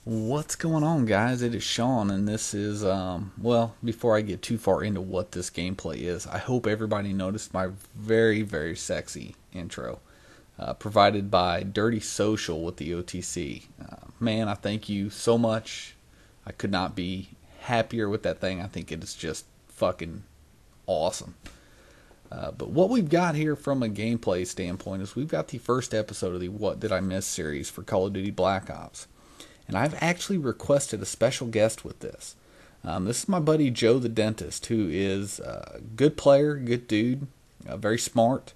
What's going on, guys? It is Sean, and this is, well, before I get too far into what this gameplay is, I hope everybody noticed my very, very sexy intro, provided by Dirysocl with the OTC. Man, I thank you so much. I could not be happier with that thing. I think it is just fucking awesome. But what we've got here from a gameplay standpoint is we've got the first episode of the What Did I Miss series for Call of Duty Black Ops. And I've actually requested a special guest with this. This is my buddy Joe the Dentist, who is a good player, good dude, very smart.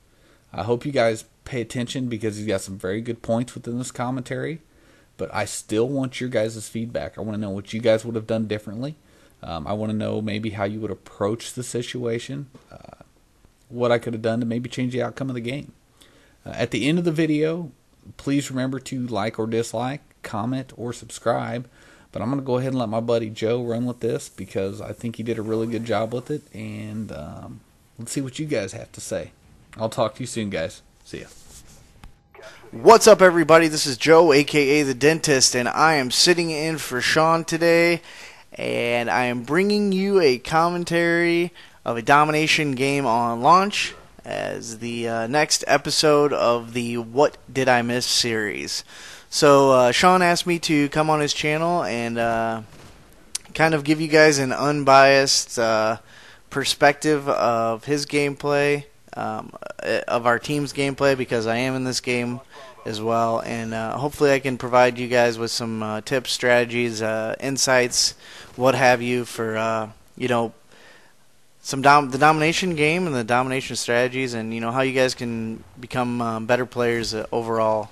I hope you guys pay attention because he's got some very good points within this commentary. But I still want your guys' feedback. I want to know what you guys would have done differently. I want to know maybe how you would approach the situation. What I could have done to maybe change the outcome of the game. At the end of the video, please remember to like or dislike, comment, or subscribe. But I'm going to go ahead and let my buddy Joe run with this because I think he did a really good job with it. And let's see what you guys have to say. I'll talk to you soon, guys. See ya. What's up, everybody? This is Joe, aka the Dentist, and I am sitting in for Sean today. And I am bringing you a commentary of a Domination game on launch as the next episode of the What Did I Miss series. So Sean asked me to come on his channel and kind of give you guys an unbiased perspective of his gameplay, of our team's gameplay, because I am in this game as well, and hopefully I can provide you guys with some tips, strategies, insights, what have you, for the Domination game and the Domination strategies, and how you guys can become better players overall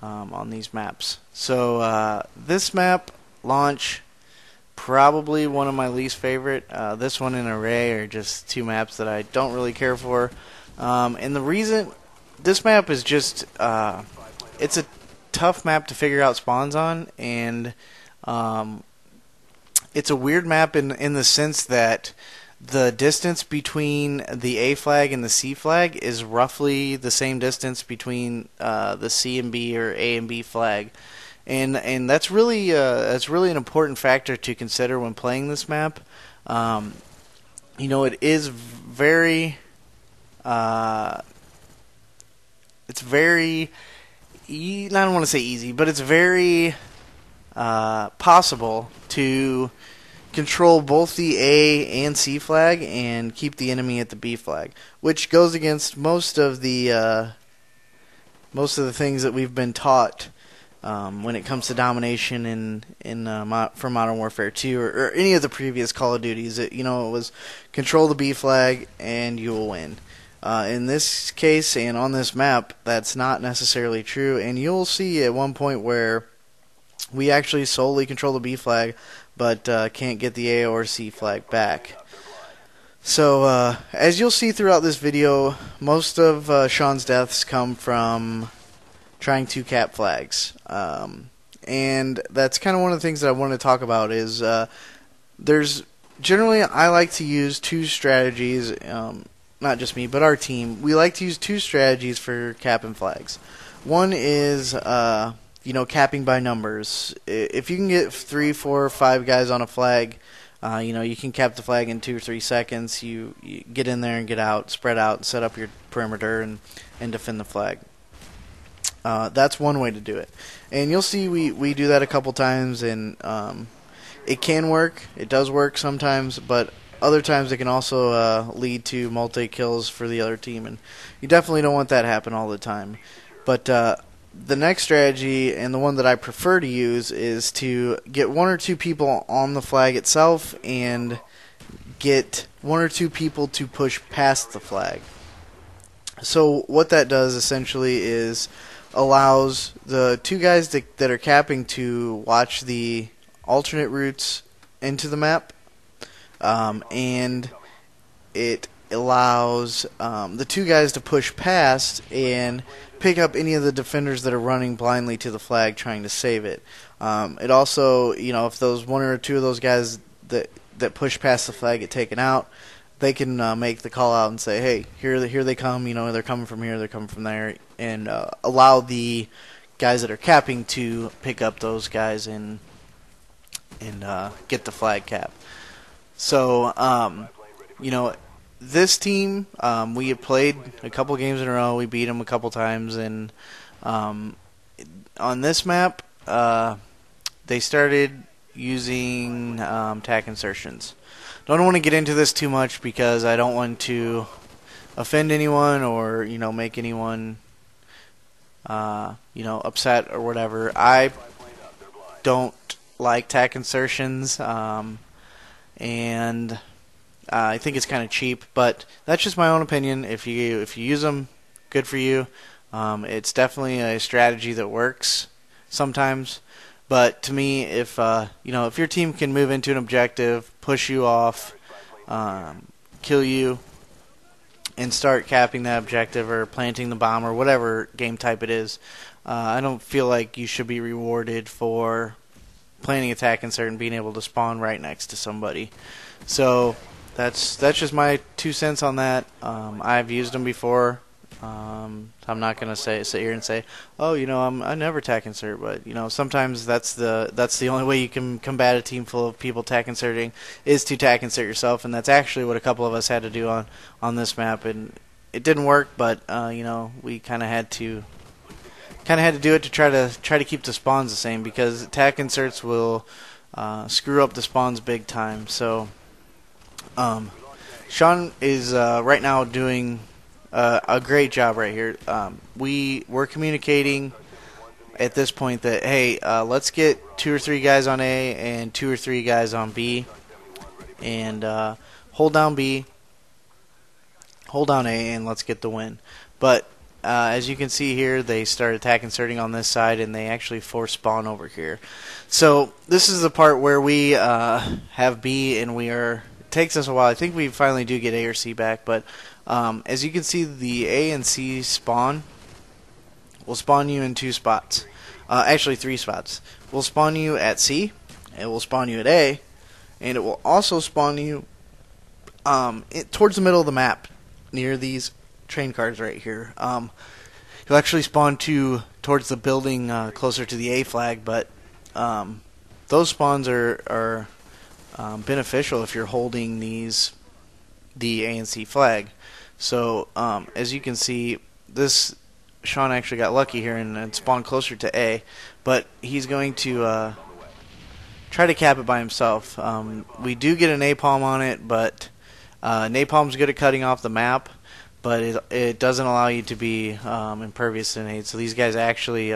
on these maps. So this map, Launch, probably one of my least favorite. This one and Array are just two maps that I don't really care for. And the reason this map is just it's a tough map to figure out spawns on, and it's a weird map in the sense that the distance between the A flag and the C flag is roughly the same distance between the C and B or A and B flag, and that's really an important factor to consider when playing this map. It is very it's very I don't want to say easy, but it's very possible to control both the A and C flag and keep the enemy at the B flag, which goes against most of the things that we've been taught when it comes to Domination for Modern Warfare 2 or any of the previous Call of Duties. It was control the B flag and you will win. In this case and on this map, that's not necessarily true, and you'll see at one point where we actually solely control the B flag, but can't get the A or C flag back. So as you'll see throughout this video, most of Sean's deaths come from trying to cap flags, and that's kind of one of the things that I want to talk about. Is generally I like to use two strategies. Not just me, but our team. We like to use two strategies for capping flags. One is capping by numbers. If you can get 3, 4, 5 guys on a flag, you can cap the flag in 2 or 3 seconds. You get in there and get out, spread out, and set up your perimeter and defend the flag. That's one way to do it. And you'll see we do that a couple times, and it can work. It does work sometimes, but other times it can also lead to multi-kills for the other team, and you definitely don't want that to happen all the time. But the next strategy, and the one that I prefer to use, is to get 1 or 2 people on the flag itself and get 1 or 2 people to push past the flag. So what that does essentially is allows the 2 guys that are capping to watch the alternate routes into the map, and it allows the 2 guys to push past and pick up any of the defenders that are running blindly to the flag trying to save it. It also, if those 1 or 2 of those guys that push past the flag get taken out, they can make the call out and say, hey, here they come, they're coming from here, they're coming from there, and allow the guys that are capping to pick up those guys and and get the flag cap. So, this team, we have played a couple games in a row. We beat them a couple times, and on this map, they started using tack insertions. Don't want to get into this too much because I don't want to offend anyone or make anyone upset or whatever. I don't like tack insertions, and I think it's kind of cheap, but that's just my own opinion. If you use them, good for you. It's definitely a strategy that works sometimes. But to me, if your team can move into an objective, push you off, kill you, and start capping that objective or planting the bomb or whatever game type it is, I don't feel like you should be rewarded for planting attack insert and being able to spawn right next to somebody. So that's just my 2 cents on that. I've used them before. I'm not gonna sit here and say, oh, I never tack insert, but sometimes that's the only way you can combat a team full of people tack inserting is to tack insert yourself, and that's actually what a couple of us had to do on this map, and it didn't work, but we kind of had to do it to try to keep the spawns the same, because tack inserts will screw up the spawns big time. So Sean is right now doing a great job right here. We're communicating at this point that, hey, let's get 2 or 3 guys on A and 2 or 3 guys on B, and hold down B, hold down A, and let's get the win. But as you can see here, they start attack inserting on this side, and they actually force spawn over here. So this is the part where we have B, and it takes us a while. I think we finally do get A or C back, but as you can see, the A and C spawn will spawn you in 2 spots. Actually, 3 spots. We'll spawn you at C, it will spawn you at A, and it will also spawn you towards the middle of the map, near these train cars right here. You'll actually spawn towards the building closer to the A flag, but those spawns are beneficial if you're holding the A and C flag. So as you can see, Sean actually got lucky here and spawned closer to A, but he's going to try to cap it by himself. We do get a napalm on it, but napalm's good at cutting off the map, but it doesn't allow you to be impervious to nades. So these guys actually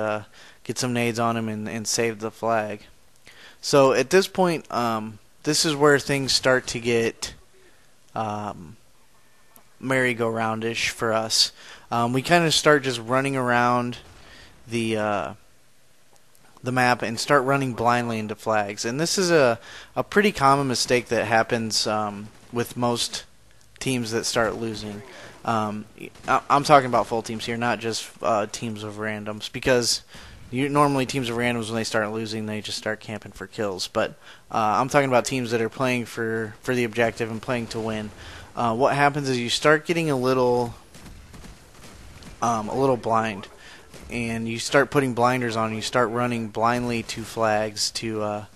get some nades on him and save the flag. So at this point, this is where things start to get merry-go-roundish for us. We kind of start just running around the map and start running blindly into flags. And this is a pretty common mistake that happens with most teams that start losing. I'm talking about full teams here, not just teams of randoms, because normally teams of randoms, when they start losing, they just start camping for kills. But I'm talking about teams that are playing for the objective and playing to win. What happens is you start getting a little blind, and you start putting blinders on, and you start running blindly to flags to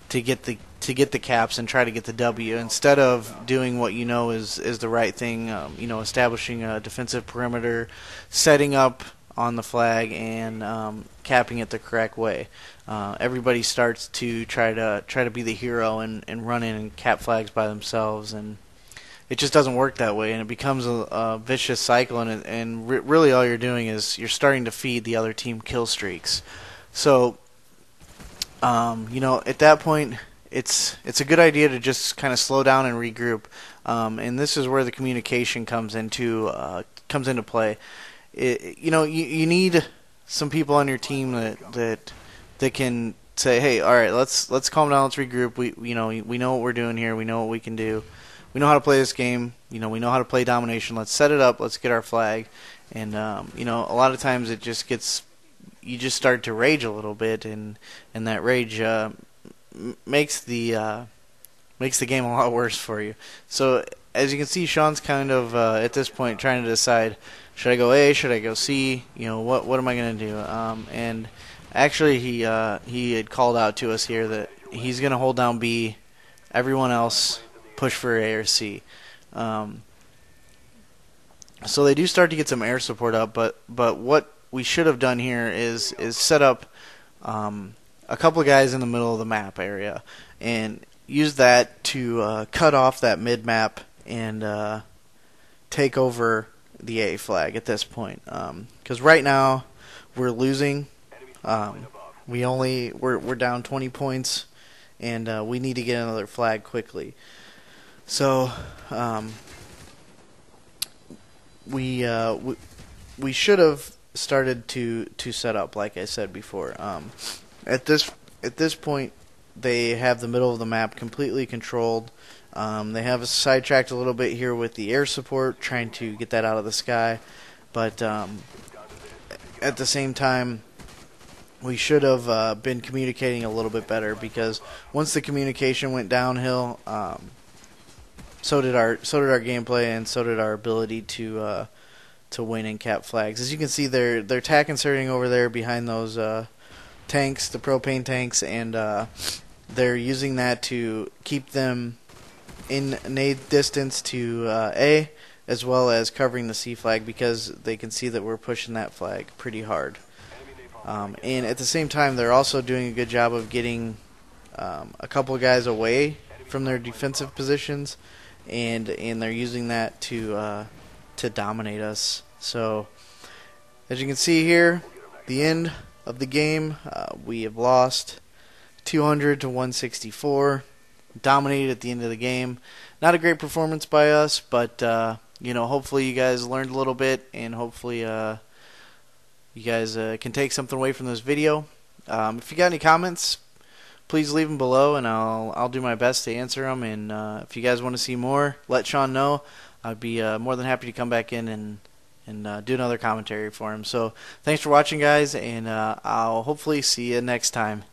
get the caps and try to get the W, instead of doing what is the right thing. Establishing a defensive perimeter, setting up on the flag, and capping it the correct way. Everybody starts to try to be the hero and run in and cap flags by themselves, and it just doesn't work that way, and it becomes a vicious cycle, and really all you're doing is you're starting to feed the other team kill streaks. So at that point, it's a good idea to just kind of slow down and regroup, and this is where the communication comes into play. You need some people on your team that can say, hey, all right, let's calm down, let's regroup. We know what we're doing here. We know what we can do. We know how to play this game. We know how to play domination. Let's set it up. Let's get our flag. And a lot of times you just start to rage a little bit, and that rage makes the game a lot worse for you. So as you can see, Sean's kind of at this point trying to decide, should I go A, should I go C? What am I going to do? And actually he had called out to us here that he's going to hold down B. Everyone else push for A or C. So they do start to get some air support up, but what we should have done here is set up a couple of guys in the middle of the map area and use that to cut off that mid map and take over the A flag at this point. Because right now we're losing. We're down 20 points, and we need to get another flag quickly. So we should have started to set up, like I said before. At this point, they have the middle of the map completely controlled. They have us sidetracked a little bit here with the air support, trying to get that out of the sky. But at the same time, we should have been communicating a little bit better, because once the communication went downhill, so did our gameplay, and so did our ability to win and cap flags. As you can see, they're tack inserting over there behind those tanks, the propane tanks, and they're using that to keep them in nade distance to A, as well as covering the C flag, because they can see that we're pushing that flag pretty hard. And at the same time, they're also doing a good job of getting a couple of guys away from their defensive positions, and they're using that to dominate us. So, as you can see here, the end of the game, we have lost 200 to 164. Dominated at the end of the game. Not a great performance by us, but hopefully you guys learned a little bit, and hopefully you guys can take something away from this video. If you got any comments, please leave them below, and I'll do my best to answer them. And if you guys want to see more, let Sean know. I'd be more than happy to come back in and do another commentary for him. So thanks for watching, guys, and I'll hopefully see you next time.